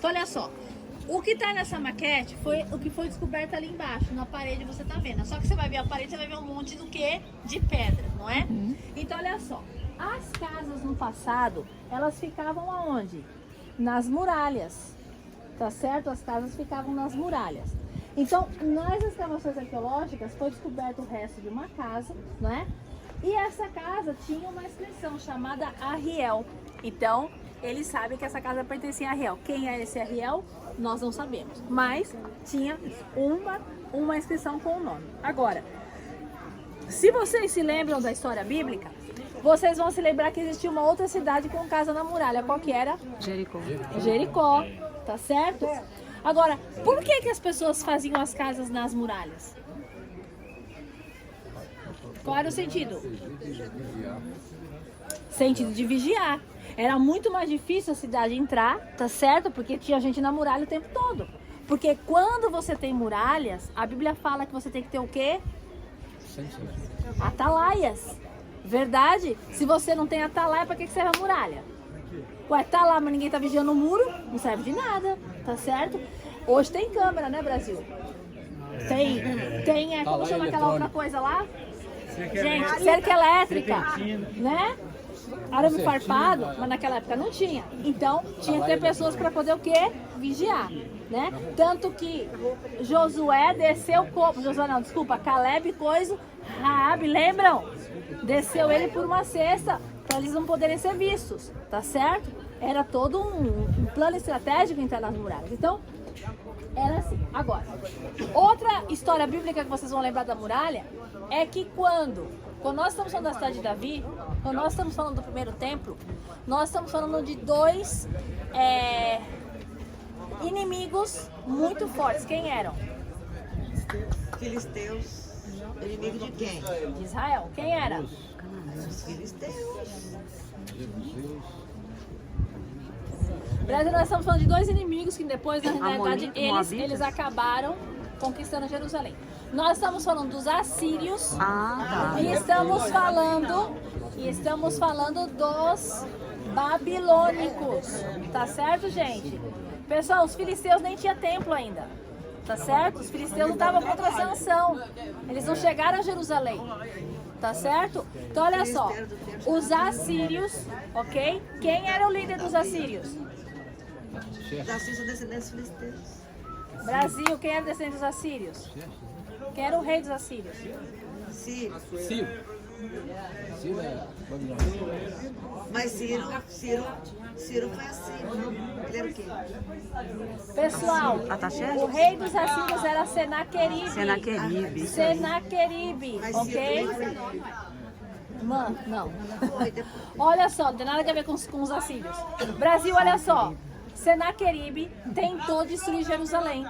Então olha só, o que tá nessa maquete foi o que foi descoberto ali embaixo, na parede você tá vendo. Só que você vai ver a parede, você vai ver um monte do quê? De pedra, não é? Então olha só, as casas no passado, elas ficavam aonde? Nas muralhas, tá certo? As casas ficavam nas muralhas. Então, nas escavações arqueológicas foi descoberto o resto de uma casa, não é? E essa casa tinha uma inscrição chamada Arriel. Então, eles sabem que essa casa pertencia a Arriel. Quem é esse Arriel? Nós não sabemos. Mas tinha uma inscrição com o nome. Agora, se vocês se lembram da história bíblica, vocês vão se lembrar que existia uma outra cidade com casa na muralha. Qual que era? Jericó. Jericó, tá certo? Agora, por que as pessoas faziam as casas nas muralhas? Qual era o sentido? Sentido de vigiar. Era muito mais difícil a cidade entrar, tá certo? Porque tinha gente na muralha o tempo todo. Porque quando você tem muralhas, a Bíblia fala que você tem que ter o quê? Atalaias. Verdade? Se você não tem atalaia, para que serve a muralha? Ué, tá lá, mas ninguém tá vigiando o muro, não serve de nada, tá certo? Hoje tem câmera, né, Brasil? Tem, como chama aquela outra coisa lá? Gente, cerca elétrica, né? Arame farpado, mas naquela época não tinha. Então, tinha que ter pessoas para poder o quê? Vigiar, né? Tanto que Josué desceu como... Josué não, desculpa, Caleb, Coiso, Raabe, lembram? Desceu ele por uma cesta, para eles não poderem ser vistos, tá certo? Era todo um plano estratégico entrar nas muralhas. Então, era assim. Agora, outra história bíblica que vocês vão lembrar da muralha é que quando nós estamos falando da cidade de Davi, quando nós estamos falando do primeiro templo, nós estamos falando de dois inimigos muito fortes. Quem eram? Filisteus. Inimigo de quem? De Israel. Quem era? Os filisteus. Brasil, nós estamos falando de dois inimigos que depois, na realidade, Moabitas. eles acabaram conquistando Jerusalém. Nós estamos falando dos assírios e estamos falando dos babilônicos, tá certo, gente? Pessoal, os filisteus nem tinham templo ainda, tá certo? Os filisteus não estavam contra a sanção, eles não chegaram a Jerusalém, tá certo? Então, olha só, os assírios, ok? Quem era o líder dos assírios? Os assírios são descendentes filisteus. Brasil, quem era descendente dos assírios? Quem era o rei dos assírios? Ciro. Ciro é Babilônia. Mas Ciro foi assim, não? Ele era o quê? Pessoal, Ataxerxes? o rei dos assírios era Senaqueribe. Senaqueribe. Senaqueribe, Mas ok? Ciro foi. Mano, não. Foi depois. Olha só, não tem nada a ver com os assírios. Brasil, olha só. Senaqueribe tentou destruir Jerusalém,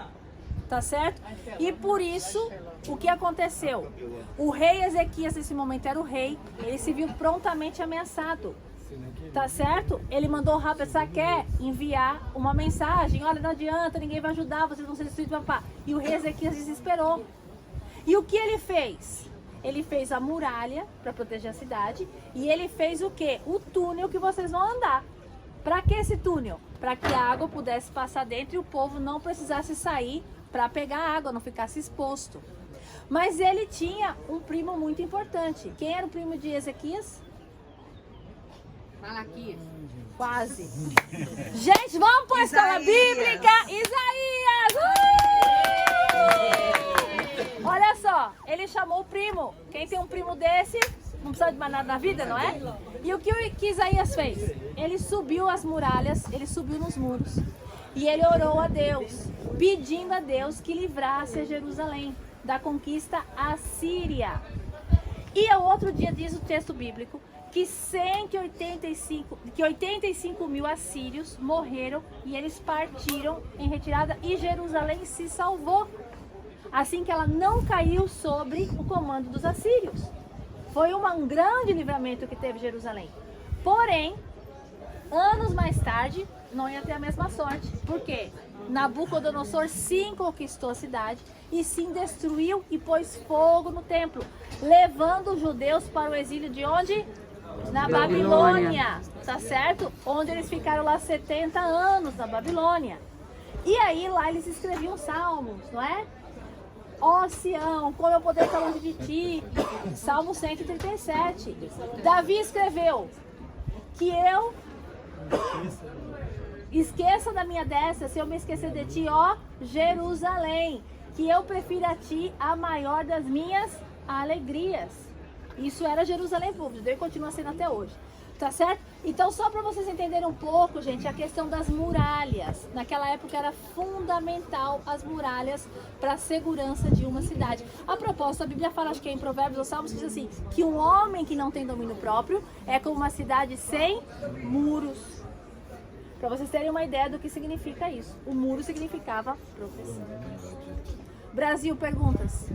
tá certo? E por isso, o que aconteceu? O rei Ezequias, nesse momento, era o rei. Ele se viu prontamente ameaçado, tá certo? Ele mandou Rabsaque enviar uma mensagem. Olha, não adianta, ninguém vai ajudar, vocês vão ser destruídos, papá. E o rei Ezequias desesperou. E o que ele fez? Ele fez a muralha para proteger a cidade. E ele fez o quê? O túnel que vocês vão andar. Para que esse túnel? Para que a água pudesse passar dentro e o povo não precisasse sair para pegar água, não ficasse exposto. Mas ele tinha um primo muito importante. Quem era o primo de Ezequias? Malaquias. Quase. Gente, vamos para a escola bíblica. Isaías! Olha só, ele chamou o primo. Quem tem um primo desse, não precisa de mais nada na vida, não é? E o que Isaías fez? Ele subiu as muralhas, ele subiu nos muros. E ele orou a Deus, pedindo a Deus que livrasse Jerusalém da conquista assíria. E o outro dia diz o texto bíblico que 85 mil assírios morreram e eles partiram em retirada e Jerusalém se salvou. Assim que ela não caiu sobre o comando dos assírios. Foi um grande livramento que teve Jerusalém. Porém, anos mais tarde, não ia ter a mesma sorte. Por quê? Nabucodonosor sim conquistou a cidade e sim destruiu e pôs fogo no templo, levando os judeus para o exílio de onde? Na Babilônia, tá certo? Onde eles ficaram lá 70 anos na Babilônia. E aí lá eles escreviam salmos, não é? Ó Sião, como eu poder estar longe de ti. Salmo 137. Davi escreveu que eu esqueça da minha destra se eu me esquecer de ti, ó Jerusalém, que eu prefiro a ti a maior das minhas alegrias. Isso era Jerusalém povo de Deus e continua sendo até hoje. Tá certo? Então, só para vocês entenderem um pouco, gente, a questão das muralhas. Naquela época era fundamental as muralhas para a segurança de uma cidade. A propósito, a Bíblia fala, acho que é em Provérbios ou Salmos, diz assim, que um homem que não tem domínio próprio é como uma cidade sem muros. Para vocês terem uma ideia do que significa isso. O muro significava proteção. Brasil, perguntas?